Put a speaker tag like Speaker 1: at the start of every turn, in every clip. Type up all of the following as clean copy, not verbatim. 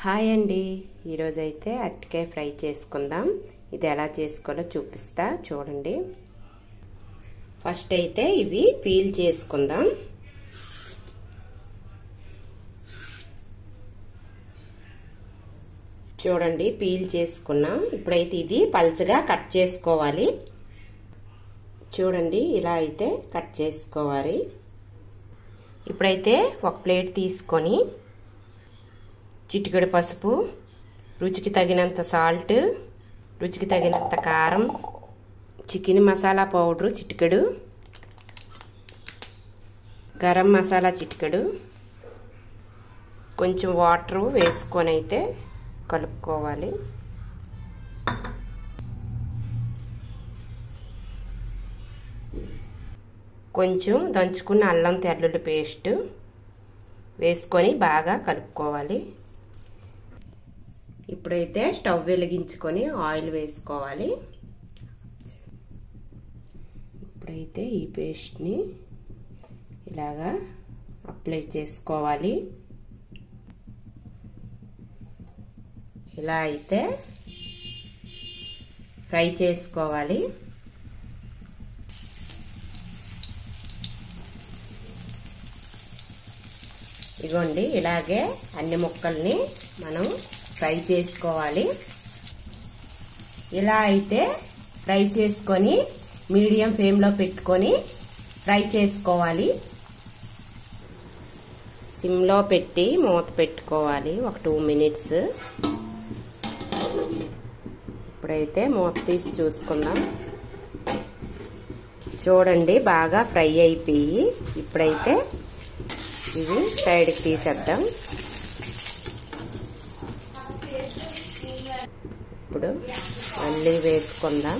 Speaker 1: Hi అండి, ఈరోజు అయితే అరటికాయ ఫ్రై చేసుకుందాం. ఇది ఎలా చేసుకోవాలో చూపిస్తా చూడండి. ఫస్ట్ అయితే ఇవి పీల్ చేసుకుందాం. చూడండి, పీల్ చేసుకున్నాం. ఇప్పుడైతే ఇది పల్చగా కట్ చేసుకోవాలి. చూడండి, ఇలా అయితే కట్ చేసుకోవాలి. ఇప్పుడైతే ఒక ప్లేట్ తీసుకొని చిటికెడు పసుపు, రుచికి తగినంత సాల్ట్, రుచికి తగినంత కారం, చికెన్ మసాలా పౌడరు చిటికెడు, గరం మసాలా చిటికెడు, కొంచెం వాటర్ వేసుకొని అయితే కలుపుకోవాలి. కొంచెం దంచుకున్న అల్లం తెల్లుల్లి పేస్ట్ వేసుకొని బాగా కలుపుకోవాలి. ఇప్పుడైతే స్టవ్ వెలిగించుకొని ఆయిల్ వేసుకోవాలి. ఇప్పుడైతే ఈ పేస్ట్ని ఇలాగా అప్లై చేసుకోవాలి. ఇలా అయితే ఫ్రై చేసుకోవాలి. ఇగోండి, ఇలాగే అన్ని ముక్కల్ని మనం ఫ్రై చేసుకోవాలి. ఇలా అయితే ఫ్రై చేసుకొని మీడియం ఫ్లేమ్లో పెట్టుకొని ఫ్రై చేసుకోవాలి. సిమ్లో పెట్టి మూత పెట్టుకోవాలి ఒక 2 మినిట్స్. ఇప్పుడైతే మూత తీసి చూసుకుందాం. చూడండి, బాగా ఫ్రై అయిపోయి ఇప్పుడైతే ఇవి సైడ్కి తీసేద్దాం. ఇప్పుడు మళ్ళీ వేసుకుందాం.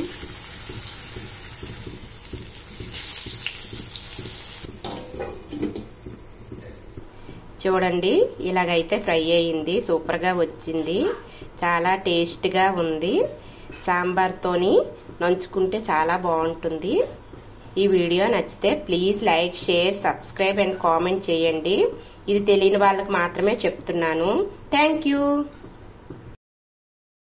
Speaker 1: చూడండి, ఇలాగైతే ఫ్రై అయ్యింది. సూపర్గా వచ్చింది, చాలా టేస్ట్గా ఉంది. సాంబార్తోని నంచుకుంటే చాలా బాగుంటుంది. ఈ వీడియో నచ్చితే please like, share, subscribe and comment చేయండి. ఇది తెలియని వాళ్ళకి మాత్రమే చెప్తున్నాను. Thank you.